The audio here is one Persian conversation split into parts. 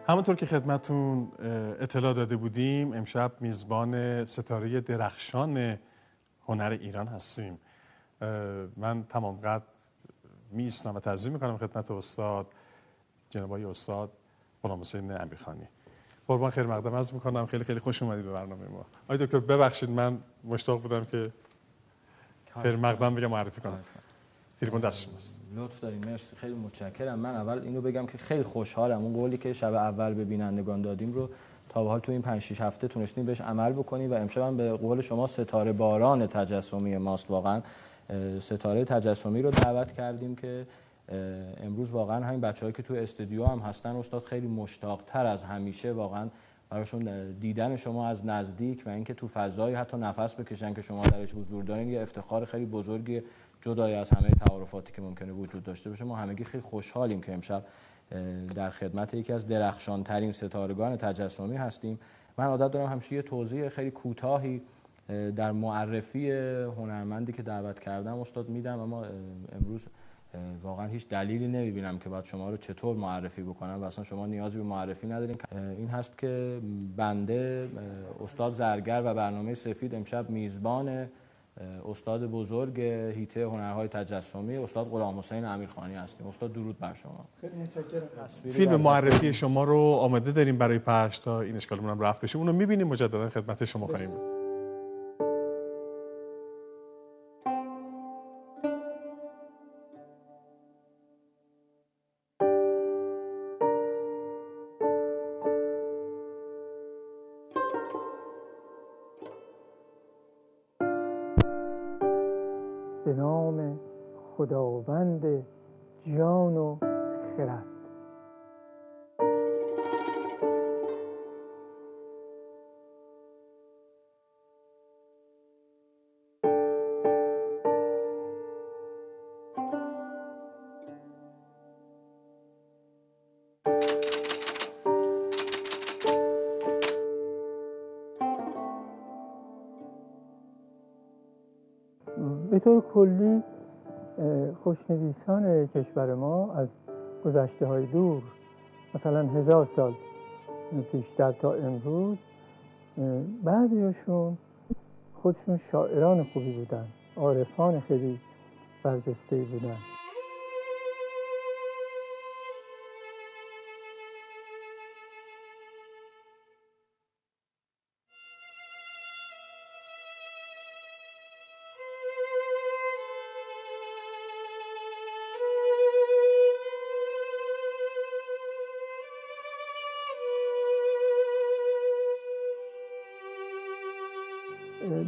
همونطور که خدمتون اطلاع داده بودیم امشب میزبان ستاره درخشان هنر ایران هستیم. من تمام قد می ایستم و تعظیم میکنم خدمت استاد جناب آقای استاد غلامحسین امیرخانی. قربان خیر مقدم عرض میکنم. خیلی خیلی خوش اومدید به برنامه ما. آقای دکتر ببخشید من مشتاق بودم که خیر مقدم دیگه معرفی کنم. تلفن دست شماست. لطف دارین، مرسی، خیلی متشکرم. من اول اینو بگم که خیلی خوشحالم اون قولی که شب اول به بینندگان دادیم رو تا به حال تو این 5 6 هفته تونستیم بهش عمل بکنیم و امشب هم به قول شما ستاره باران تجسمی ماست. واقعا ستاره تجسمی رو دعوت کردیم که امروز واقعا همین بچه‌هایی که تو استودیو هم هستن استاد خیلی مشتاق‌تر از همیشه واقعا براشون دیدن شما از نزدیک و اینکه تو فضایی حتی نفس بکشن که شما درش حضور دارین یه افتخار خیلی بزرگی جدای از همه تعارفاتی که ممکنه وجود داشته باشه. ما همگی خیلی خوشحالیم که امشب در خدمت یکی از درخشان ترین ستارگان تجسمی هستیم. من عادت دارم همیشه یه توضیح خیلی کوتاهی در معرفی هنرمندی که دعوت کردم استاد میدم، اما امروز واقعا هیچ دلیلی نمیبینم که باید شما رو چطور معرفی بکنم و اصلا شما نیازی به معرفی ندارین. این هست که بنده استاد زرگر و برنامه سفید امشب میزبان استاد بزرگ حیطه هنرهای تجسمی استاد غلامحسین امیرخانی هستیم. استاد درود بر شما. خیلی متشکرم. فیلم معرفی شما رو آماده داریم برای پخش تا این اشکالمون هم رفت بشه. اونو می‌بینیم مجددا خدمت شما خواهیم بود. به نام خداوند جان و خرد. به طور کلی خوشنویسان کشور ما از گذشته های دور مثلا 1000 سال پیشتر تا امروز بعضیشون خودشون شاعران خوبی بودن، عارفان خیلی برجسته‌ای بودن.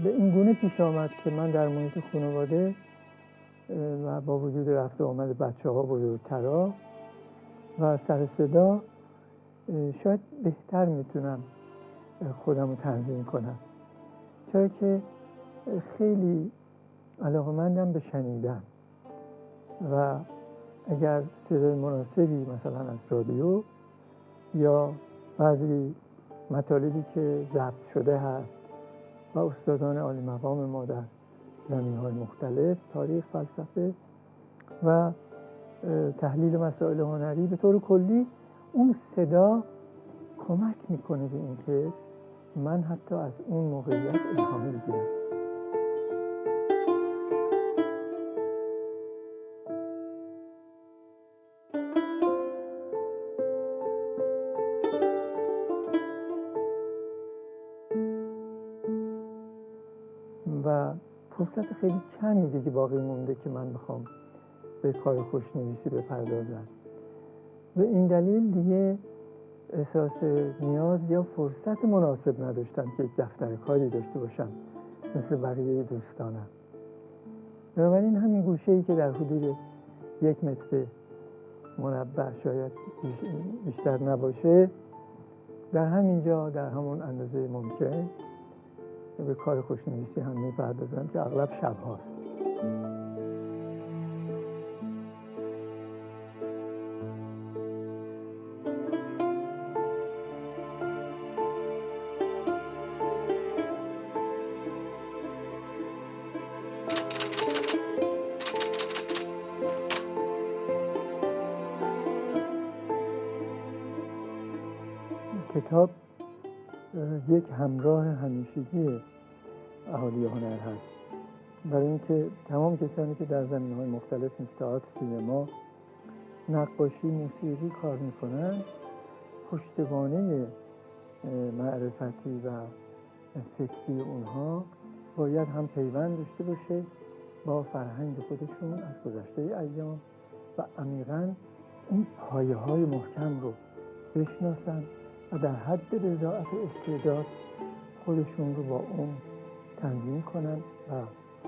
به این گونه پیش آمد که من در محیط خانواده و با وجود رفت و آمد بچه‌ها بزرگترها و سر صدا شاید بهتر میتونم خودم رو تنظیم کنم، چرا که خیلی علاقه‌مندم به شنیدن و اگر صدای مناسبی مثلا از رادیو یا بعضی مطالبی که ضبط شده هست و استادان عالی مقام ما در زمینه‌های مختلف، تاریخ، فلسفه و تحلیل مسائل هنری، به طور کلی اون صدا کمک میکنه به اینکه من حتی از اون موقعیت الهام بگیرم. و فرصت خیلی کمی دیگه باقی مونده که من بخوام به کار خوشنویسی بپردازم. به این دلیل دیگه احساس نیاز یا فرصت مناسب نداشتم که یک دفتر کاری داشته باشم مثل بقیه دوستانم. بنابراین همین گوشه‌ای که در حدود 1 متر مربع شاید بیشتر نباشه، در همین جا در همون اندازه ممکن به کار خوشنویسی هم میپردازم که اغلب شب هاست. کتاب یک همراه همیشگی اهالی هنر هست، برای اینکه تمام کسانی که در زمینه‌های مختلف مثل تئاتر، سینما، نقاشی، موسیقی کار میکنن، پشتوانه معرفتی و فکری اونها باید هم پیوند داشته باشه با فرهنگ خودشون از گذشته ایام و عمیقاً این پایه‌های محکم رو بشناسن و در حد بضاعت استعداد خودشون رو با اون تنظیم کنن و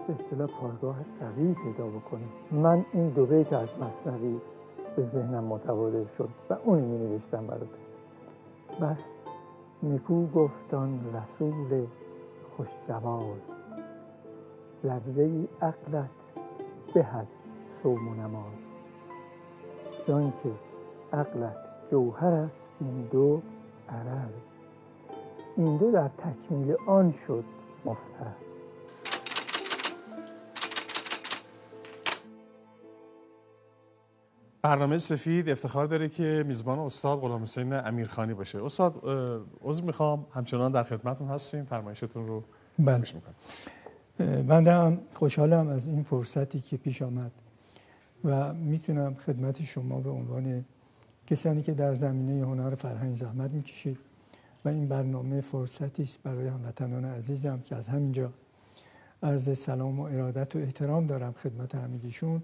به اصطلاح پایگاه قوی پیدا بکنن. من این دو بیت از مثنوی به ذهنم متبادر شد و اون می نوشتم براتون. بس نکو گفتان رسول خوش جواز، ذره عقلت به از صوم و نماز. زان که عقلت جوهر است این دو عرض، این دو در تکمیل آن شد مفترض. برنامه سفید افتخار داره که میزبان استاد غلامحسین امیرخانی باشه. استاد عذر میخوام، همچنان در خدمتتون هستیم، فرمایشتون رو گوش میکنم. من هم خوشحالم از این فرصتی که پیش آمد و میتونم خدمت شما به عنوان کسانی که در زمینه هنر فرهنگ زحمت میکشید و این برنامه فرصتی است برای هموطنان عزیزم که از همینجا عرض سلام و ارادت و احترام دارم خدمت همگیشون.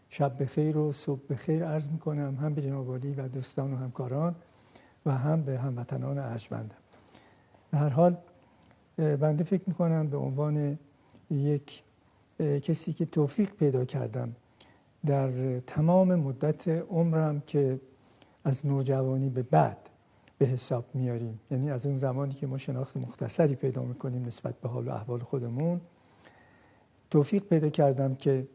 شب بخیر و صبح بخیر عرض میکنم هم به جناب عالی و دوستان و همکاران و هم به هموطنان ارجمندم. به هر حال بنده فکر میکنم به عنوان یک کسی که توفیق پیدا کردم در تمام مدت عمرم که از نوجوانی به بعد به حساب میاریم، یعنی از اون زمانی که ما شناخت مختصری پیدا میکنیم نسبت به حال و احوال خودمون، توفیق پیدا کردم که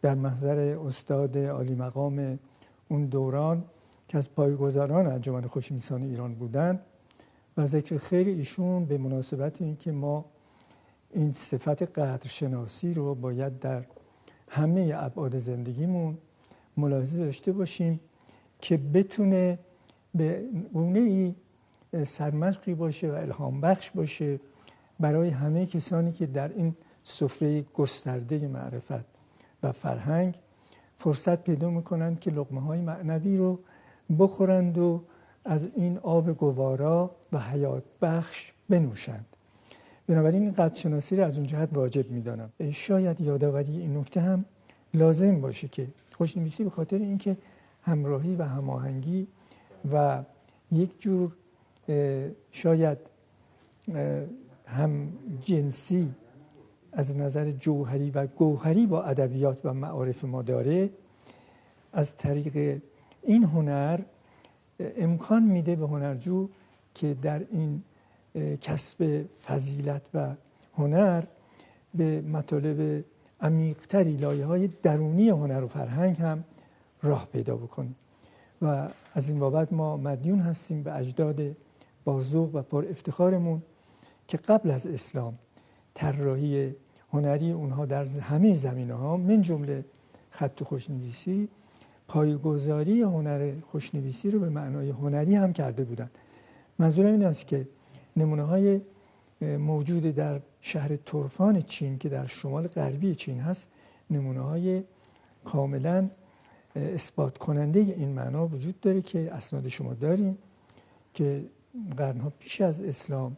در محضر استاد عالی مقام اون دوران که از پایه‌گذاران انجمن خوشنویسان ایران بودند و ذکر خیر ایشون به مناسبت اینکه ما این صفت قدرشناسی رو باید در همه ابعاد زندگیمون ملاحظه داشته باشیم که بتونه به گونه‌ای سرمشقی باشه و الهام بخش باشه برای همه کسانی که در این سفره گسترده معرفت و فرهنگ فرصت پیدا میکنند که لقمه‌های معنوی رو بخورند و از این آب گوارا و حیات بخش بنوشند. بنابراین این قدرشناسی رو از اون جهت واجب میدانم. شاید یادآوری این نکته هم لازم باشه که خوشنویسی به خاطر اینکه همراهی و هماهنگی و یک جور شاید هم جنسی از نظر جوهری و گوهری با ادبیات و معارف ما داره، از طریق این هنر امکان میده به هنرجو که در این کسب فضیلت و هنر به مطالب عمیق‌تری، لایه‌های درونی هنر و فرهنگ هم راه پیدا بکنه و از این بابت ما مدیون هستیم به اجداد باذوق و پر افتخارمون که قبل از اسلام طراحی هنری اونها در همه زمینه‌ها من جمله خط و خوشنویسی پایه‌گذاری هنر خوشنویسی رو به معنای هنری هم کرده بودند. منظورم این است که نمونه‌های موجود در شهر تورفان چین که در شمال غربی چین هست، نمونه‌های کاملاً اثبات کننده این معنا وجود داره که اسناد شما داریم که قرن‌ها پیش از اسلام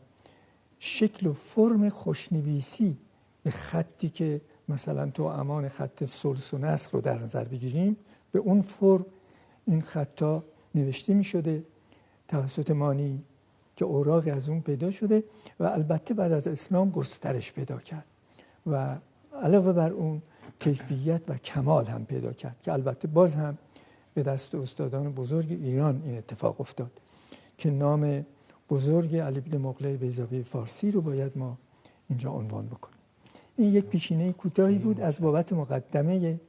شکل و فرم خوشنویسی به خطی که مثلا تو امان خط ثلث و نصف رو در نظر بگیریم، به اون فرم این خطا نوشته می شده توسط مانی که اوراقی از اون پیدا شده و البته بعد از اسلام گسترش پیدا کرد و علاوه بر اون کیفیت و کمال هم پیدا کرد که البته باز هم به دست استادان بزرگ ایران این اتفاق افتاد که نام بزرگ علی بن مقله بیضاوی فارسی رو باید ما اینجا عنوان بکنیم. این یک پیشینه کوتاهی بود از بابت مقدمه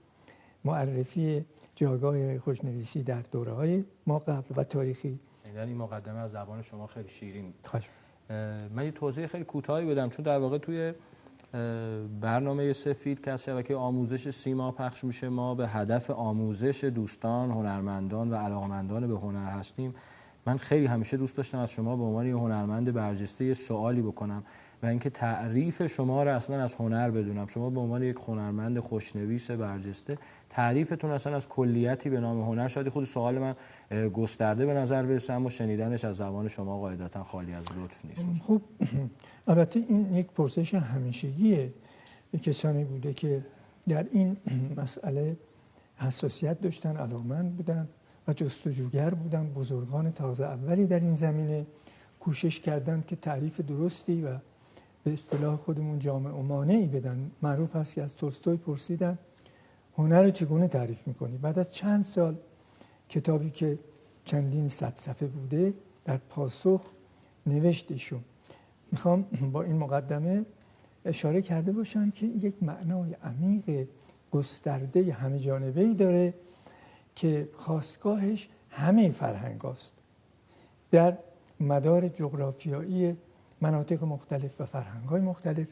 معرفی جایگاه خوشنویسی در دوره‌های ما قبل و تاریخی. این مقدمه از زبان شما خیلی شیرین بود. خواهش. من یه توضیح خیلی کوتاهی بدم چون در واقع توی برنامه سفید که از شبکه آموزش سیما پخش میشه، ما به هدف آموزش دوستان هنرمندان و علاقمندان به هنر هستیم من خیلی همیشه دوست داشتم از شما به عنوان یه هنرمند برجسته یه سوالی بکنم و اینکه تعریف شما رو اصلا از هنر بدونم. شما به عنوان یک هنرمند خوشنویس برجسته، تعریفتون اصلا از کلیتی به نام هنر، شاید خود سوال من گسترده به نظر برسه اما شنیدنش از زبان شما قاعدتا خالی از لطف نیست. خب البته این یک پرسش همیشگیه، کسانی بوده که در این مسئله حساسیت داشتن، علاقه‌مند بودن و جستجوگر بودن. بزرگان تازه اولی در این زمینه کوشش کردند که تعریف درستی و به اصطلاح خودمون جامع و مانعی بدن. معروف است که از تولستوی پرسیدن هنر رو چگونه تعریف میکنی؟ بعد از چند سال کتابی که چندین صد صفحه بوده در پاسخ نوشت ایشون. میخوام با این مقدمه اشاره کرده باشم که یک معنای عمیق گسترده همه جانبه‌ای داره که خاستگاهش همه فرهنگ است. در مدار جغرافیایی مناطق مختلف و فرهنگ‌های مختلف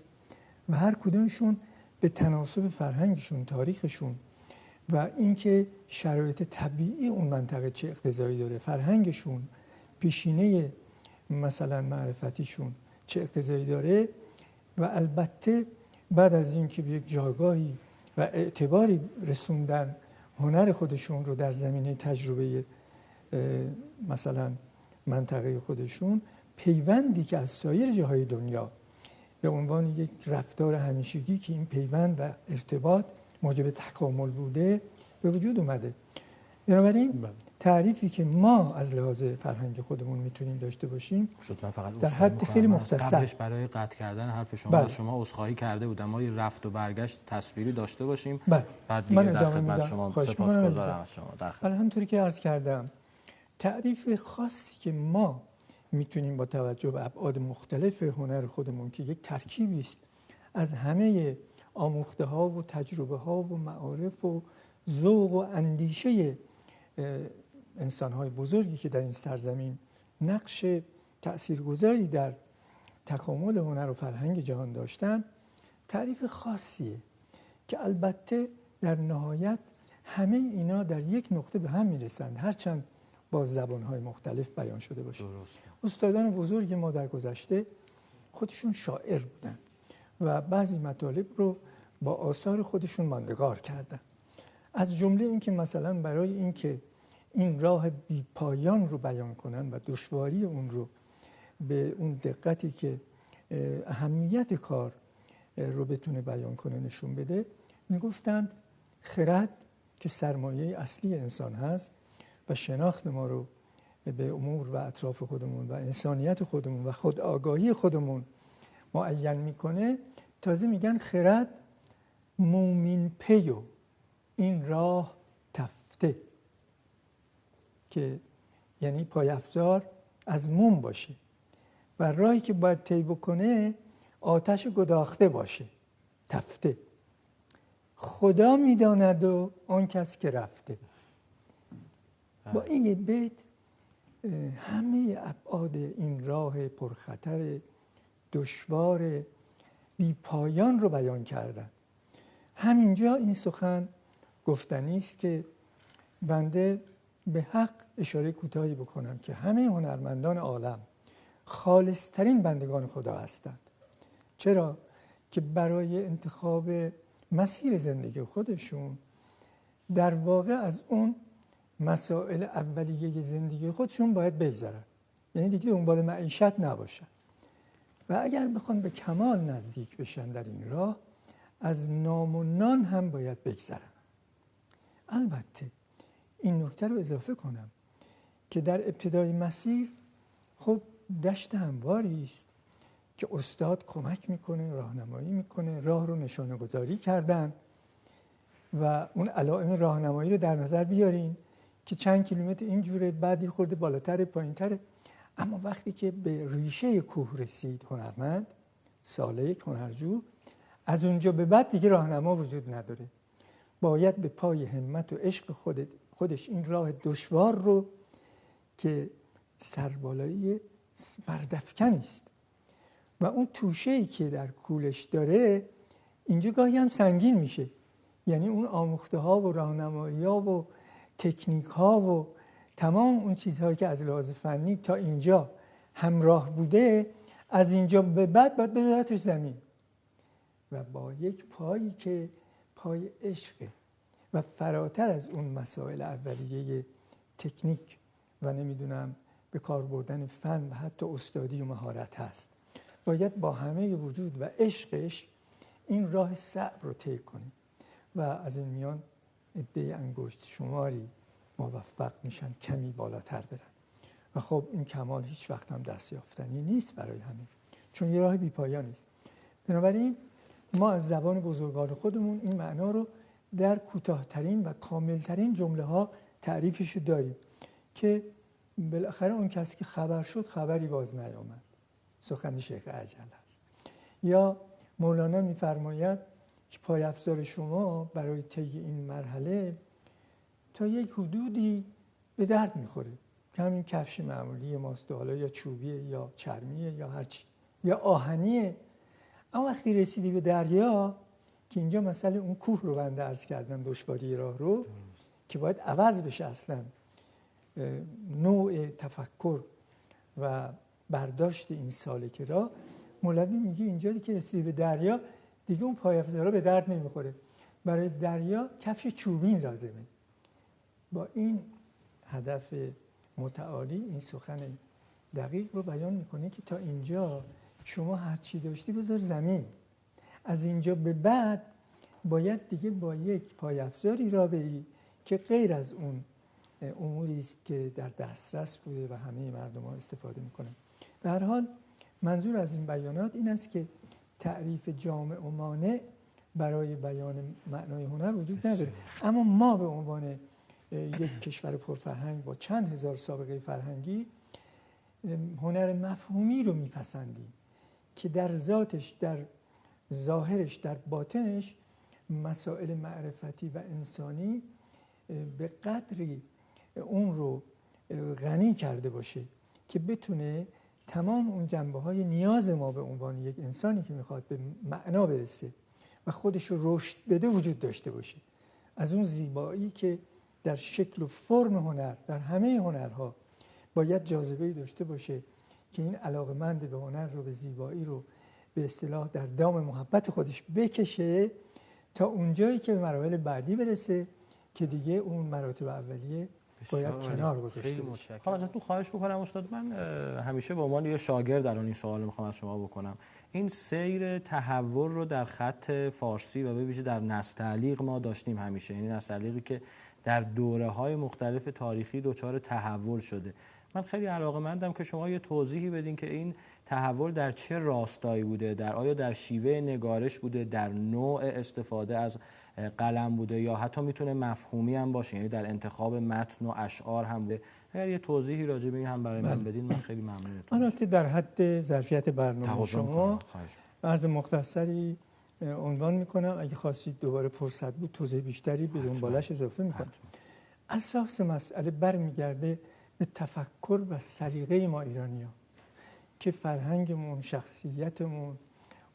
و هر کدومشون به تناسب فرهنگشون، تاریخشون و اینکه شرایط طبیعی اون منطقه چه اقتضایی داره، فرهنگشون، پیشینه مثلا معرفتیشون چه اقتضایی داره و البته بعد از اینکه به یک جایگاهی و اعتباری رسوندن هنر خودشون رو در زمینه تجربه مثلا منطقه خودشون، پیوندی که از سایر جاهای دنیا به عنوان یک رفتار همیشگی که این پیوند و ارتباط موجب تکامل بوده به وجود اومده. بنابراین تعریفی که ما از لحاظ فرهنگ خودمون میتونیم داشته باشیم در حد خیلی مختصر. قبلش برای قطع کردن حرف شما از شما عذرخواهی کرده بودم، ما یه رفت و برگشت تصویری داشته باشیم. بعد دیگه در خدمت شما سپاسگزارم از شما. همونطوری که عرض کردم تعریف خاصی که ما میتونیم با توجه به ابعاد مختلف هنر خودمون که یک ترکیبی است از همه آموخته ها و تجربه ها و معارف و ذوق و اندیشه انسان های بزرگی که در این سرزمین نقش تأثیرگذاری در تکامل هنر و فرهنگ جهان داشتن، تعریف خاصیه که البته در نهایت همه اینا در یک نقطه به هم میرسند، هرچند با زبان‌های مختلف بیان شده باشه. استادان بزرگ ما در گذشته خودشون شاعر بودن و بعضی مطالب رو با آثار خودشون ماندگار کردن. از جمله این که مثلا برای اینکه این راه بی پایان رو بیان کنن و دشواری اون رو به اون دقتی که اهمیت کار رو بتونه بیان کنه نشون بده، میگفتند خرد که سرمایه اصلی انسان هست و شناخت ما رو به امور و اطراف خودمون و انسانیت خودمون و خود آگاهی خودمون معین میکنه، تازه میگن خرد مومین پیو این راه تفته، که یعنی پایافزار از موم باشه و راهی که باید طی بکنه آتش گداخته باشه، تفته. خدا میداند و آن کس که رفته. با این یه بیت همه ابعاد این راه پرخطر دشوار بی پایان رو بیان کردن. همینجا این سخن گفتنی است که بنده به حق اشاره کوتاهی بکنم که همه هنرمندان عالم خالصترین بندگان خدا هستند. چرا؟ که برای انتخاب مسیر زندگی خودشون در واقع از اون مسائل اولیه زندگی خودشون باید بگذرن، یعنی دیگه دنبال معیشت نباشن و اگر بخوان به کمال نزدیک بشن در این راه از نام و نان هم باید بگذرن. البته این نکته رو اضافه کنم که در ابتدای مسیر خب دشت همواری است که استاد کمک میکنه، راهنمایی میکنه، راه رو نشانه گذاری کردن و اون علائم راهنمایی رو در نظر بیارین که چند کیلومتر اینجوره، بعدی خورده بالاتر پایینتره، اما وقتی که به ریشه کوه رسید هنرمند، سالک، هنرجو، از اونجا به بعد دیگه راهنما وجود نداره، باید به پای همت و عشق خودش این راه دشوار رو که سربالایی مردفکن است و اون توشه‌ای که در کولش داره اینجا گاهی هم سنگین میشه، یعنی اون آموخته ها و راهنمایی ها و تکنیک ها و تمام اون چیزهایی که از لحاظ فنی تا اینجا همراه بوده، از اینجا به بعد باید بذارتش زمین و با یک پایی که پای عشقه و فراتر از اون مسائل اولیه تکنیک و نمیدونم به کار بردن فن و حتی استادی و مهارت هست، باید با همه وجود و عشقش این راه صعب رو طی کنیم و از این میان عده انگشت شماری موفق میشن کمی بالاتر برن و خب این کمال هیچ وقت هم دست یافتنی نیست برای همه، چون یه راه بی پایان است. بنابراین ما از زبان بزرگان خودمون این معنا رو در کوتاه‌ترین و کاملترین جمله ها تعریفش داریم که بالاخره اون کسی که خبر شد خبری باز نیامد، سخن شیخ عجل است. یا مولانا میفرماید که پای افزار شما برای طی این مرحله تا یک حدودی به درد میخوره که همین کفش معمولی ماست، حالا یا چوبیه یا چرمیه یا هرچی یا آهنیه. اما وقتی رسیدی به دریا که اینجا مسئله اون کوه رو بنده عرض کردم، دشواری راه رو که باید عوض بشه اصلا نوع تفکر و برداشت این سالک را، مولوی میگه اینجا که رسیدی به دریا دیگه اون پای افزارا به درد نمیخوره، برای دریا کفش چوبین لازمه. با این هدف متعالی این سخن دقیق رو بیان میکنه که تا اینجا شما هر چی داشتی بذار زمین، از اینجا به بعد باید دیگه با یک پای افزاری را بری که غیر از اون اموری است که در دسترس بوده و همه مردم ها استفاده میکنن. به هر حال منظور از این بیانات این است که تعریف جامع و مانع برای بیان معنای هنر وجود نداره، اما ما به عنوان یک کشور پرفرهنگ با چند هزار سابقه فرهنگی هنر مفهومی رو میپسندیم که در ذاتش، در ظاهرش، در باطنش مسائل معرفتی و انسانی به قدری اون رو غنی کرده باشه که بتونه تمام اون جنبه‌های نیاز ما به عنوان یک انسانی که میخواد به معنا برسه و خودش رو رشد بده وجود داشته باشه. از اون زیبایی که در شکل و فرم هنر، در همه هنرها باید جاذبه‌ای داشته باشه که این علاقه‌مند به هنر رو، به زیبایی رو به اصطلاح در دام محبت خودش بکشه تا اونجایی که به مراحل بعدی برسه که دیگه اون مراتب اولیه باید کنار گذاشته بشه. خب ازتون خواهش بکنم استاد، من همیشه به عنوان یه شاگرد در این سوال میخوام از شما بکنم، این سیر تحول رو در خط فارسی و به ویژه در نستعلیق ما داشتیم همیشه، یعنی نستعلیقی که در دوره‌های مختلف تاریخی دچار تحول شده. من خیلی علاقه‌مندم که شما یه توضیحی بدین که این تحول در چه راستایی بوده، آیا در شیوه نگارش بوده، در نوع استفاده از قلم بوده، یا حتی میتونه مفهومی هم باشه، یعنی در انتخاب متن و اشعار هم بوده. اگر یه توضیحی راجع به این هم برای من بدین من خیلی ممنونتون. البته در حد ظرفیت برنامه شما عرض مختصری عنوان میکنم، اگه خواستید دوباره فرصت بود توضیح بیشتری به دنبالش اضافه میکنم. اساس مسئله برمیگرده به تفکر و سلیقه ما ایرانی‌ها که فرهنگمون، شخصیتمون،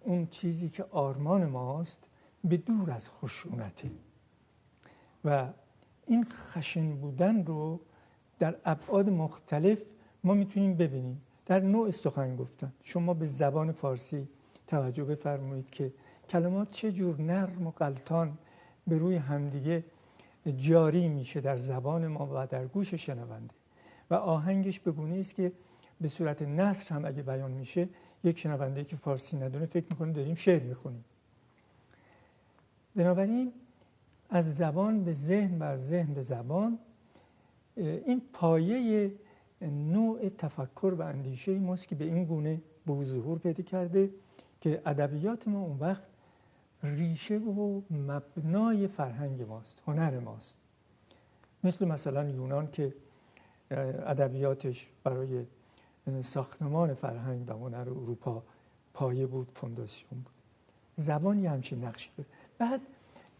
اون چیزی که آرمان ماست به دور از خشونته و این خشن بودن رو در ابعاد مختلف ما میتونیم ببینیم. در نوع سخن گفتن شما به زبان فارسی توجه بفرمایید که کلمات چه جور نرم و غلطان به روی همدیگه جاری میشه در زبان ما و در گوش شنونده و آهنگش به گونه‌ای است که به صورت نثر هم اگه بیان میشه یک شنونده که فارسی ندونه فکر میکنه داریم شعر میخونیم. بنابراین از زبان به ذهن و از ذهن به زبان این پایه نوع تفکر و اندیشه ماست که به این گونه به ظهور پیدا کرده که ادبیات ما اون وقت ریشه و مبنای فرهنگ ماست، هنر ماست. مثلا یونان که ادبیاتش برای ساختمان فرهنگ و هنر اروپا پایه بود، فونداسیون بود. زبان یه همچین نقشی داره. بعد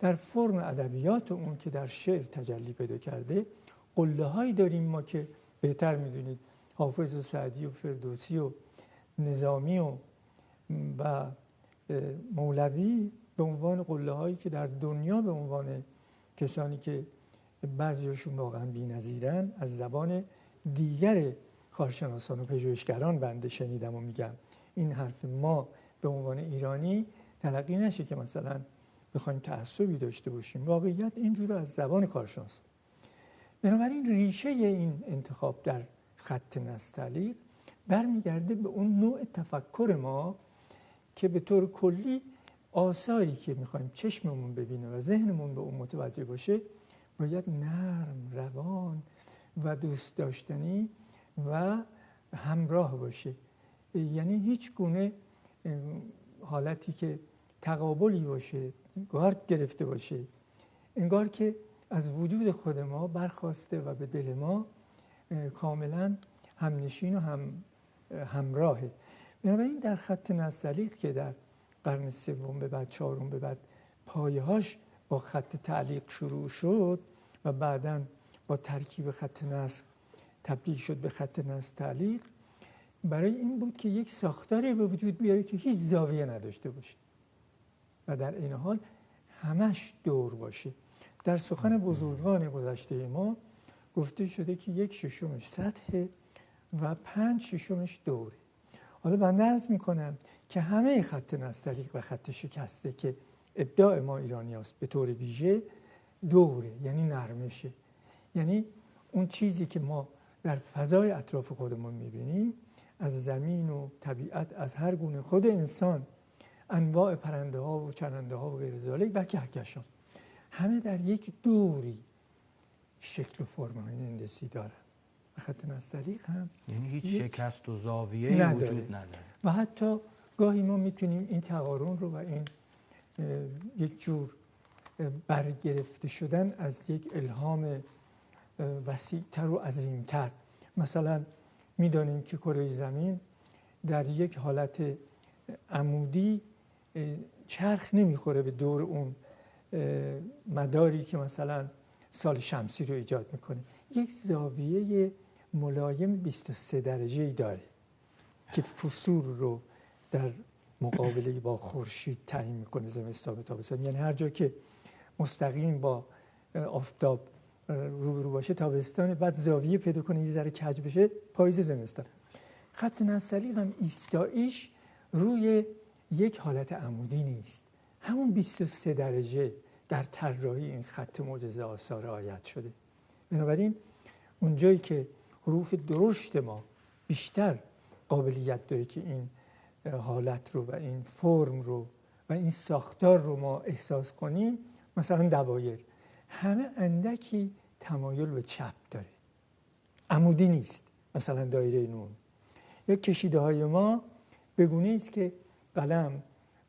در فرم ادبیات اون که در شعر تجلی پیدا کرده قله هایی داریم ما که بهتر میدونید، حافظ و سعدی و فردوسی و نظامی و مولوی به عنوان قله هایی که در دنیا به عنوان کسانی که بعضیشون واقعا بی‌نظیرن، از زبان دیگر کارشناسان و پژوهشگران بنده شنیدم و میگم این حرف ما به عنوان ایرانی تلقی نشه که مثلا بخوایم تعصبی داشته باشیم. واقعیت اینجور از زبان کارشناسان. بنابراین ریشه این انتخاب در خط نستعلیق برمیگرده به اون نوع تفکر ما که به طور کلی آثاری که میخوایم چشممون ببینه و ذهنمون به اون متوجه باشه باید نرم، روان و دوست داشتنی و همراه باشه. یعنی هیچ گونه حالتی که تقابلی باشه، گارد گرفته باشه، انگار که از وجود خود ما برخواسته و به دل ما کاملا همنشین و همراهه. بنابراین در خط نستعلیق که در قرن سوم به بعد چهارم به بعد پایه‌هاش با خط تعلیق شروع شد و بعداً با ترکیب خط نسق تبدیل شد به خط نستعلیق، برای این بود که یک ساختاری به وجود بیاره که هیچ زاویه نداشته باشه و در این حال همش دور باشه. در سخن بزرگان گذشته ما گفته شده که 1/6 سطح و 5/6 دوره. حالا بنده عرض میکنم که همه خط نستعلیق و خط شکسته که ادعای ما ایرانی هست به طور ویژه دوره، یعنی نرمشه، یعنی اون چیزی که ما در فضای اطراف خودمون میبینیم، از زمین و طبیعت، از هر گونه، خود انسان، انواع پرنده ها و چرنده ها و غیر ذالک و کهکشان، همه در یک دوری شکل و فرم هندسی دارن. خط نستعلیق هم یعنی هیچ شکست و زاویه‌ای وجود نداره و حتی گاهی ما میتونیم این تقارن رو و این یک جور برگرفته شدن از یک الهام وسیع‌تر و عظیم‌تر، مثلا میدانیم که کره زمین در یک حالت عمودی چرخ نمیخوره به دور اون مداری که مثلا سال شمسی رو ایجاد میکنه، یک زاویه ملایم 23 درجه‌ای داره که فصول رو در مقابله با خورشید تعیین میکنه، زمستان و تابستان. یعنی هر جا که مستقیم با آفتاب روبرو باشه تابستان، بعد زاویه پیدا کنه یه ذره کج بشه پاییز، زمستان. خط نستعلیق هم ایستاییش روی یک حالت عمودی نیست، همون 23 درجه در طراحی این خط معجزه آثار رعایت شده. بنابراین اونجایی که حروف درشت ما بیشتر قابلیت داره که این حالت رو و این فرم رو و این ساختار رو ما احساس کنیم، مثلا دوایر همه اندکی تمایل به چپ داره، عمودی نیست. مثلا دایره نون یا کشیده های ما به گونه است که قلم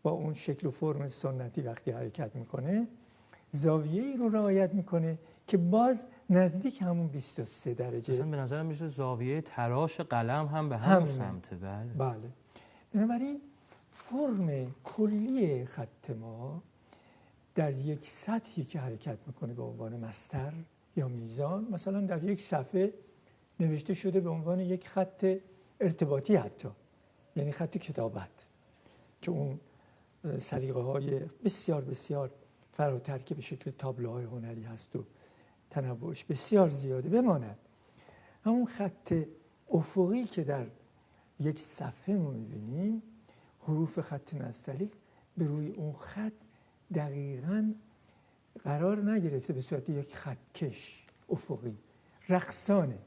با اون شکل و فرم سنتی وقتی حرکت میکنه زاویه‌ای رو رعایت میکنه که باز نزدیک همون 23 درجه. مثلا به نظرم میشه زاویه تراش قلم هم به همون سمته. بله. بنابراین فرم کلی خط ما در یک سطحی که حرکت میکنه به عنوان مسطر یا میزان، مثلا در یک صفحه نوشته شده به عنوان یک خط ارتباطی، حتی یعنی خط کتابت که اون سلیقه های بسیار بسیار فراتر که به شکل تابلوهای هنری هست و تنوعش بسیار زیاده بماند. همون خط افقی که در یک صفحه ما می‌بینیم، حروف خط نستعلیق به روی اون خط دقیقاً قرار نگرفته به صورت یک خطکش افقی، رقصانه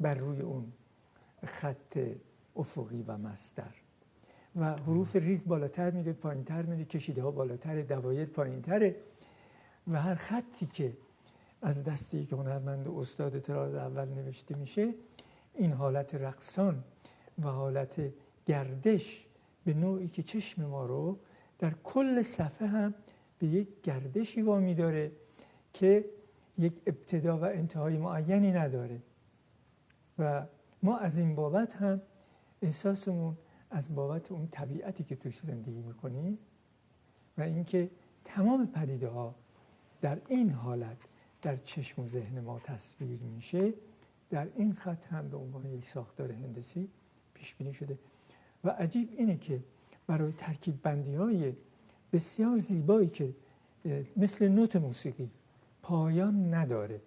بر روی اون خط افقی و مسطر و حروف ریز بالاتر میره، پایینتر میره، کشیده ها بالاتر، دوایر پایینتره و هر خطی که از دست یک هنرمند و استاد طراز اول نوشته میشه این حالت رقصان و حالت گردش به نوعی که چشم ما رو در کل صفحه هم به یک گردشی وامی داره که یک ابتدا و انتهای معینی نداره و ما از این بابت هم احساسمون از بابت اون طبیعتی که توش زندگی میکنیم و اینکه تمام پدیده ها در این حالت در چشم و ذهن ما تصویر میشه، در این خط هم به عنوان یک ساختار هندسی پیش بینی شده. و عجیب اینه که برای ترکیب بندی های بسیار زیبایی که مثل نوت موسیقی پایان نداره،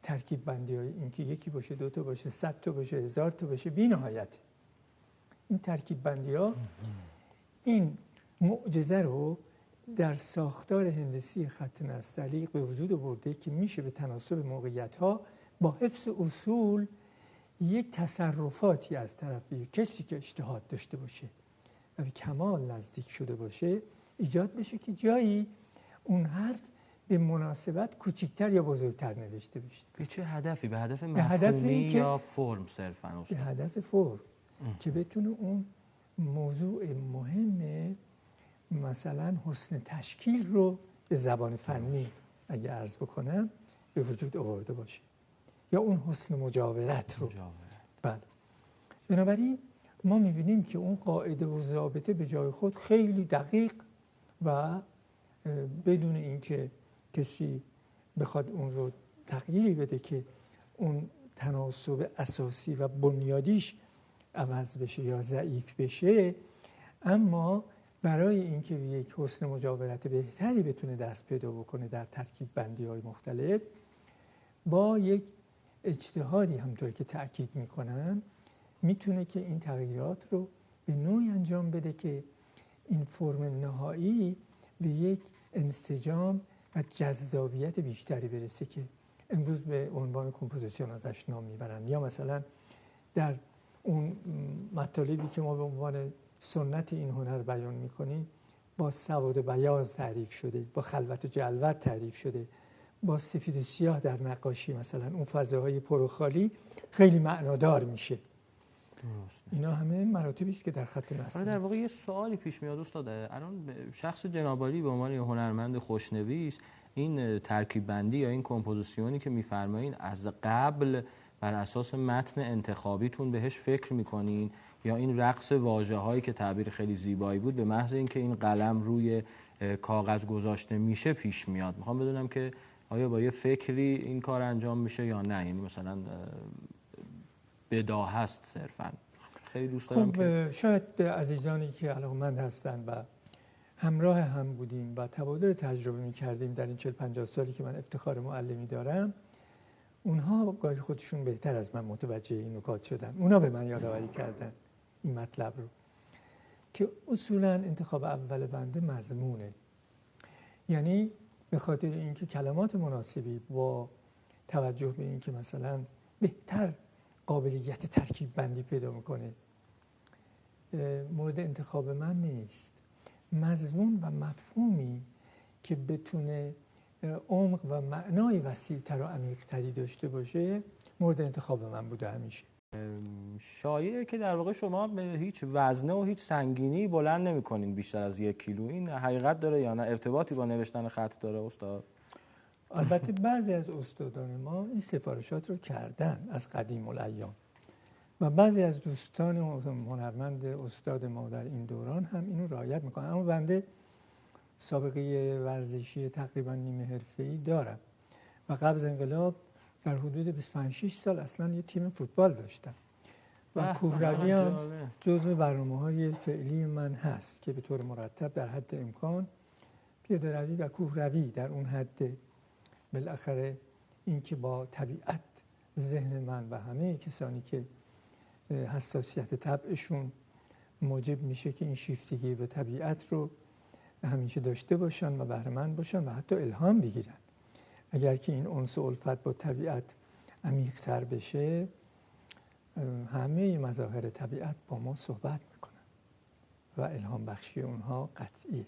ترکیب بندی های این که یکی باشه، 2 تا باشه، 100 تا باشه، 1000 تا باشه، بی نهایت. این ترکیب بندی ها این معجزه رو در ساختار هندسی خط نستعلیق به وجود آورده که میشه به تناسب موقعیت ها با حفظ اصول یک تصرفاتی از طرف کسی که اجتهاد داشته باشه و به کمال نزدیک شده باشه ایجاد بشه که جایی اون حرف به مناسبت کوچکتر یا بزرگتر نوشته بشه. به چه هدفی؟ به هدف مفهومی یا فرم صرفاً؟ به هدف فرم که بتونه اون موضوع مهم مثلا حسن تشکیل رو به زبان فنی اگه عرض بکنم به وجود آورده باشه، یا اون حسن مجاورت رو. بله. بنابراین ما می‌بینیم که اون قاعده و ضابطه به جای خود خیلی دقیق و بدون اینکه کسی بخواد اون رو تغییری بده که اون تناسب اساسی و بنیادیش عوض بشه یا ضعیف بشه، اما برای اینکه یک حسن مجاورت بهتری بتونه دست پیدا بکنه در ترکیب بندی‌های مختلف، با یک اجتهادی همونطور که تأکید میکنن میتونه که این تغییرات رو به نوعی انجام بده که این فرم نهایی به یک انسجام و جذابیت بیشتری برسه که امروز به عنوان کمپوزیسیون ازش نام میبرن، یا مثلا در اون مطالبی که ما به عنوان سنت این هنر بیان میکنیم با سواد بیاض تعریف شده، با خلوت و جلوت تعریف شده، با سفید و سیاه در نقاشی مثلا اون فضاهای پرخالی خیلی معنادار میشه. اینا همه مراتبی است که در خط نسل. در واقع یه سوالی پیش میاد استاد، الان شخص جناب عالی به عنوان هنرمند خوشنویس این ترکیب بندی یا این کمپوزیسیونی که میفرمایین از قبل بر اساس متن انتخابیتون بهش فکر میکنین، یا این رقص واژه‌هایی که تعبیر خیلی زیبایی بود به محض اینکه این قلم روی کاغذ گذاشته میشه پیش میاد؟ میخوام بدونم که آیا با یه فکری این کار انجام میشه یا نه، یعنی مثلا بداهه است صرفاً؟ خیلی دوست دارم که شاید عزیزانی که علاقه‌مند هستن و همراه هم بودیم و تبادل تجربه می‌کردیم در این 40-50 سالی که من افتخار معلمی دارم، اونها گاهی خودشون بهتر از من متوجه این نکات شدن. اونا به من یادآوری کردن این مطلب رو که اصولاً انتخاب اول بنده مضمونه، یعنی به خاطر اینکه کلمات مناسبی با توجه به اینکه مثلا بهتر قابلیت ترکیب بندی پیدا میکنه مورد انتخاب من نیست. مضمون و مفهومی که بتونه عمق و معنای وسیع‌تر و عمیق‌تری داشته باشه مورد انتخاب من بوده همیشه. شایعه که در واقع شما به هیچ وزنه و هیچ سنگینی بلند نمی‌کنین بیشتر از 1 کیلو، این حقیقت داره یا نه؟ ارتباطی با نوشتن خط داره استاد؟ البته بعضی از استادان ما این سفارشات رو کردن از قدیم الایام و بعضی از دوستان هنرمند استاد ما در این دوران هم اینو رعایت میکنن، اما بنده سابقه ورزشی تقریبا نیمه حرفه‌ای دارم و قبل از انقلاب در حدود 25-6 سال اصلا یه تیم فوتبال داشتم و کوهروی هم جزو برنامه‌های فعلی من هست که به طور مرتب در حد امکان پیاده‌روی و کوهروی در اون حد، بالاخره این که با طبیعت ذهن من و همه کسانی که حساسیت طبعشون موجب میشه که این شیفتگی به طبیعت رو همیشه داشته باشن و بهره‌مند باشن و حتی الهام بگیرن. اگر که این انس و الفت با طبیعت عمیق‌تر بشه، همه مظاهر طبیعت با ما صحبت میکنن و الهام بخشی اونها قطعیه،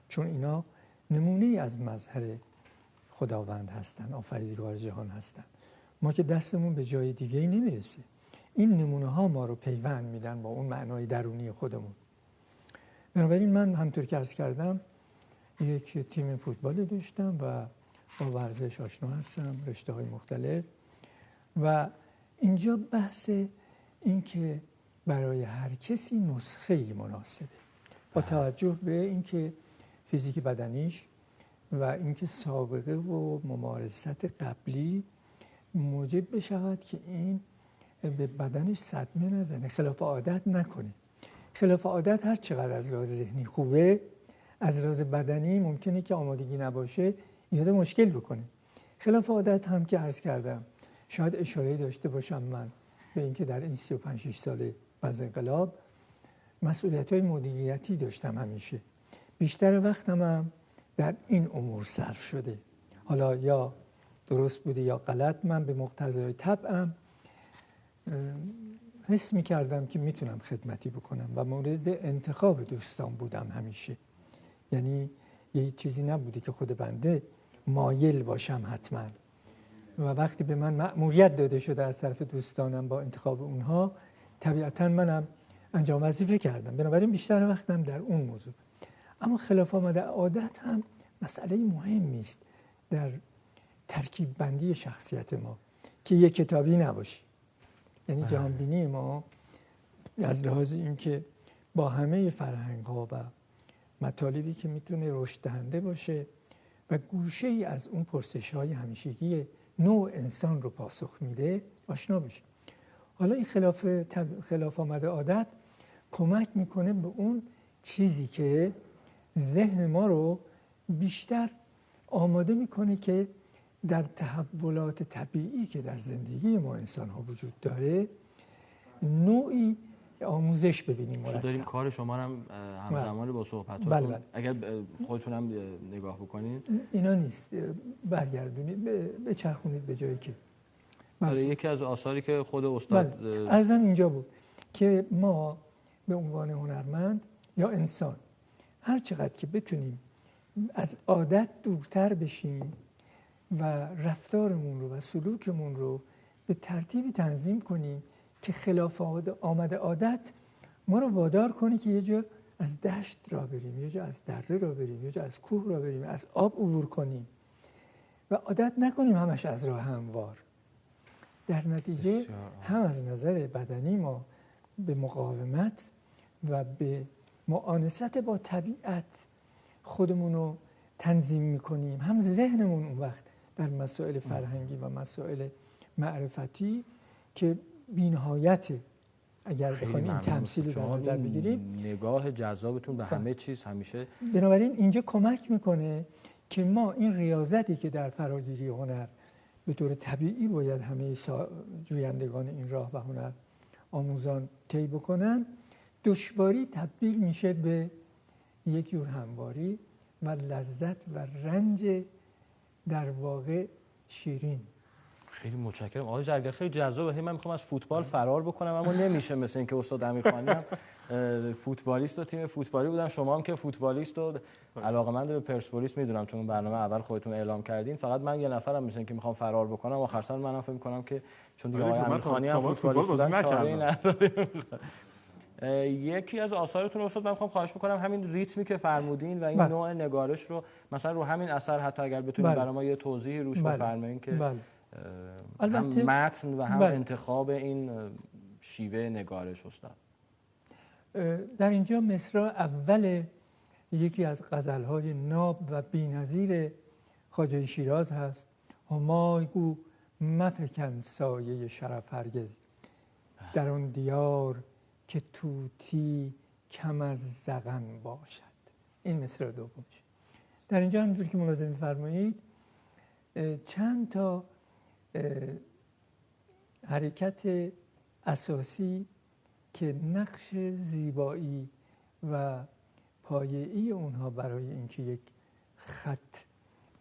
چون اینا نمونه از مظهر خداوند هستن، آفریدگار جهان هستن. ما که دستمون به جای دیگه نمیرسه، این نمونه ها ما رو پیوند میدن با اون معنای درونی خودمون. بنابراین من همطور که عرض کردم یک تیم فوتبال داشتم و با ورزش آشنا هستم، رشته های مختلف، و اینجا بحث این که برای هر کسی نسخه‌ای مناسبه با توجه به اینکه فیزیک بدنیش و اینکه سابقه و ممارست قبلی موجب بشود که این به بدنش صدمه نزنه، خلاف عادت نکنه. خلاف عادت هر چقدر از لحاظ ذهنی خوبه، از لحاظ بدنی ممکنه که آمادگی نباشه ایجاد مشکل بکنه. خلاف عادت هم که عرض کردم شاید اشاره داشته باشم من به اینکه در این 35 سال از انقلاب مسئولیت‌های مدیریتی داشتم همیشه. بیشتر وقتم هم در این امور صرف شده. حالا یا درست بوده یا غلط، من به مقتضای طبعم حس می‌کردم که میتونم خدمتی بکنم و مورد انتخاب دوستان بودم همیشه. یعنی یه چیزی نبوده که خود بنده مایل باشم حتما. و وقتی به من مأموریت داده شده از طرف دوستانم با انتخاب اونها، طبیعتاً منم انجام وظیفه کردم. بنابراین بیشتر وقتم در اون موضوع. اما خلاف آمده عادت هم مسئله مهمی است در ترکیب بندی شخصیت ما که یک کتابی نباشه. یعنی جهانبینی ما از لحاظ اینکه با همه فرهنگ‌ها و مطالبی که میتونه رشد دهنده باشه و گوشه‌ای از اون پرسش‌های همیشگی نوع انسان رو پاسخ میده آشنا بشه. حالا این خلاف آمده عادت کمک میکنه به اون چیزی که ذهن ما رو بیشتر آماده میکنه که در تحولات طبیعی که در زندگی ما انسان ها وجود داره نوعی آموزش ببینیم. شما داریم کار شما هم همزمان با صحبتاتون. بله. اگر خودتون هم نگاه بکنید اینا نیست، برگردونید بچرخونید به جایی که یکی از آثاری که خود استاد عرضم اینجا بود که ما به عنوان هنرمند یا انسان هر چقدر که بتونیم از عادت دورتر بشیم و رفتارمون رو و سلوکمون رو به ترتیبی تنظیم کنیم که خلاف آمده عادت ما رو وادار کنه که یه جا از دشت را بریم، یه جا از دره را بریم، یه جا از کوه را بریم، از آب عبور کنیم و عادت نکنیم همش از راه هموار. در نتیجه هم از نظر بدنی ما به مقاومت و به معانست با طبیعت خودمون رو تنظیم میکنیم، هم ذهنمون اون وقت در مسائل فرهنگی و مسائل معرفتی که بی‌نهایته. اگر بخوایم این تمثیل رو در نظر بگیریم، نگاه جذابتون به همه چیز همیشه. بنابراین اینجا کمک میکنه که ما این ریاضتی که در فراگیری هنر به طور طبیعی باید همه جویندگان این راه و هنر آموزان طی بکنن، دشواری تبدیل میشه به یک جور همواری و لذت و رنج در واقع شیرین. خیلی متشکرم آقای زرگر، خیلی جذابه. من میخوام از فوتبال فرار بکنم اما نمیشه، مثل اینکه استاد امیرخانی هم فوتبالیست و تیم فوتبالی بودن، شما هم که فوتبالیست و علاقه‌مند به پرسپولیس میدونم چون برنامه اول خودتون اعلام کردین. فقط من یه نفرم مثل اینکه میخوام فرار بکنم. آخر سر منم فکر می‌کنم که چون دیگه آقای امیرخانی هم فوتبالیست بودن چاره‌ای نداریم. یکی از آثارتون استاد من میخوام خواهش بکنم همین ریتمی که فرمودین و این نوع نگارش رو مثلا رو همین اثر حتی اگر بتونید برای ما یه توضیحی روش بفرمایید که هم متن و هم انتخاب این شیوه نگارش استاد. در اینجا مصرع اول یکی از غزل‌های ناب و بی‌نظیر خواجه شیراز هست: همای گو مفکن سایه شرف هرگز، در آن دیار که طوطی کم از زغن باشد. این مصرع دومش. در اینجا همونطور که ملاحظه می‌فرمایید چند تا حرکت اساسی که نقش زیبایی و پایه‌ای اونها برای اینکه یک خط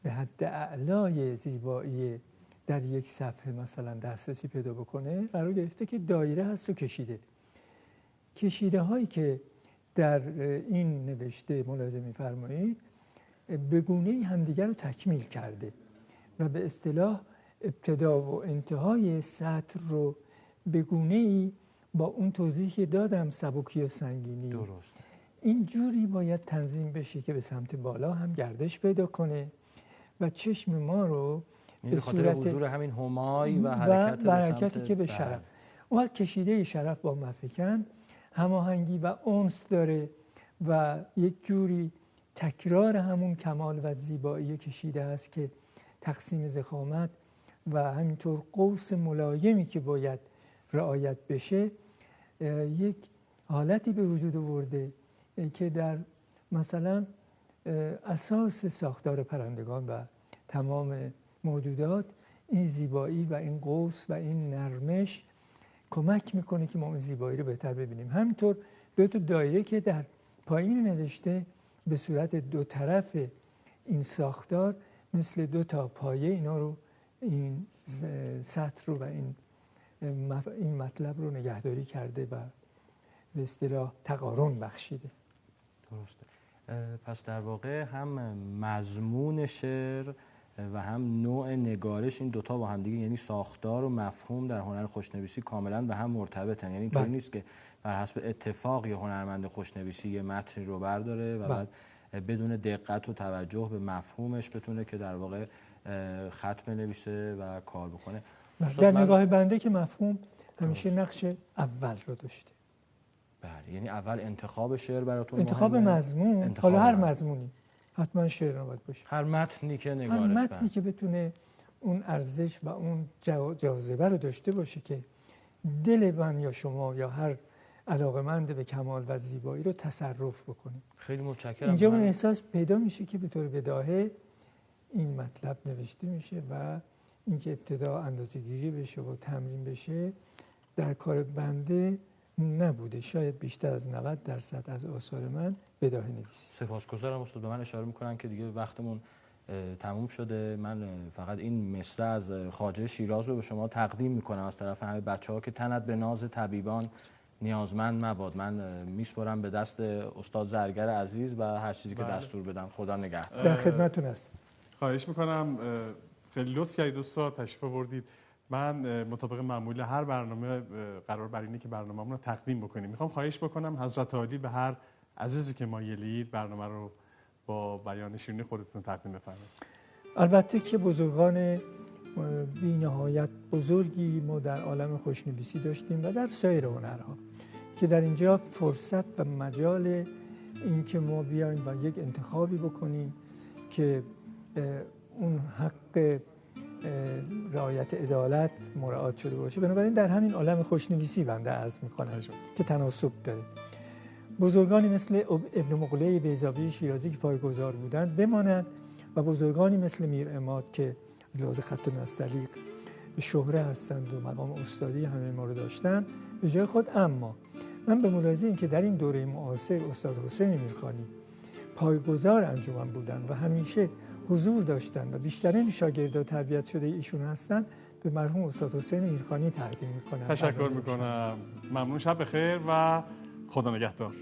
به حد اعلای زیبایی در یک صفحه مثلا دسترسی پیدا بکنه قرار گرفته که دایره هست و کشیده هایی که در این نوشته ملاحظه می‌فرمایید به گونه‌ای همدیگر رو تکمیل کرده و به اصطلاح ابتدا و انتهای سطر رو به گونه‌ای با اون توضیحی که دادم سبکی و سنگینی درست این جوری باید تنظیم بشه که به سمت بالا هم گردش پیدا کنه و چشم ما رو به صورت حضور همین همای و حرکتی که به شرف. اون کشیده شرف با مفکن هماهنگی و انس داره و یک جوری تکرار همون کمال و زیبایی کشیده است که تقسیم ضخامت و همینطور قوس ملایمی که باید رعایت بشه یک حالتی به وجود آورده که در مثلا اساس ساختار پرندگان و تمام موجودات این زیبایی و این قوس و این نرمش کمک میکنه که ما اون زیبایی رو بهتر ببینیم. همینطور دو تا دایره که در پایین نوشته به صورت دو طرف این ساختار مثل دو تا پایه اینا رو، این سطر رو و این مطلب رو نگهداری کرده و به اصطلاح تقارن بخشیده. درسته. پس در واقع هم مضمون شعر و هم نوع نگارش، این دوتا با هم دیگه، یعنی ساختار و مفهوم در هنر خوشنویسی کاملا به هم مرتبطن. یعنی اینطوری نیست که بر حسب اتفاق یه هنرمند خوشنویسی یه متنی رو برداره و بعد بدون دقت و توجه به مفهومش بتونه که در واقع خط بنویسه و کار بکنه. در نگاه بنده که مفهوم همیشه نقش اول رو داشته. بله، یعنی اول انتخاب شعر براتون انتخاب مضمون، حالا هر مضمونی، حتما شعر نباید باشه، هر متنی که نگارش، هر متنی که بتونه اون ارزش و اون جاذبه رو داشته باشه که دل من یا شما یا هر علاقه‌مند به کمال و زیبایی رو تصرف بکنه. خیلی متشکرم. اینجا اون احساس پیدا میشه که به طور بداهه این مطلب نوشته میشه و اینکه ابتدا اندازه‌گیری بشه و تمرین بشه در کار بنده نبوده. شاید بیشتر از 90% از آثار من بداهه نویسی. سپاسگزارم استاد. به من اشاره میکنن که دیگه وقتمون تموم شده. من فقط این مصرع از خواجه شیراز رو به شما تقدیم میکنم از طرف همه بچه‌ها که تنت به ناز طبیبان نیازمند مباد. من میسپارم به دست استاد زرگر عزیز و هر چیزی که دستور بدن. خدا نگهدار. در خدمتتون هستم. خواهش میکنم. خیلی لطف کردید استاد، تشریف آوردید. من مطابق معمول هر برنامه قرار بر اینه که برنامه‌مون رو تقدیم بکنیم. میخوام خواهش بکنم حضرت عالی به هر عزیزی که مایلید برنامه رو با بیان شیرین خودتون تقدیم بفرمایید. البته که بزرگان بی‌نهایت بزرگی ما در عالم خوشنویسی داشتیم و در سایر هنرها که در اینجا فرصت و مجال این که ما بیایم و یک انتخابی بکنیم که اون حق رعایت عدالت مراعات شده باشه. بنابراین در همین عالم خوشنویسی بنده عرض میکنم که تناسب داره. بزرگانی مثل ابن مقله بیضاوی شیرازی که پایه‌گذار بودند بمانند و بزرگانی مثل میر عماد که از لحاظ خط نستعلیق به شهره هستند و مقام استادی همه ما رو داشتن به جای خود. اما من به ملاحظه این که در این دوره معاصر استاد حسین میرخانی پایه‌گذار انجمن بودند و همیشه حضور داشتن و بیشترین شاگردان تربیت شده ایشون هستن، به مرحوم استاد حسین میرخانی تقدیم میکنم. تشکر میکنم. ممنون. شب بخیر و خدا نگهدار.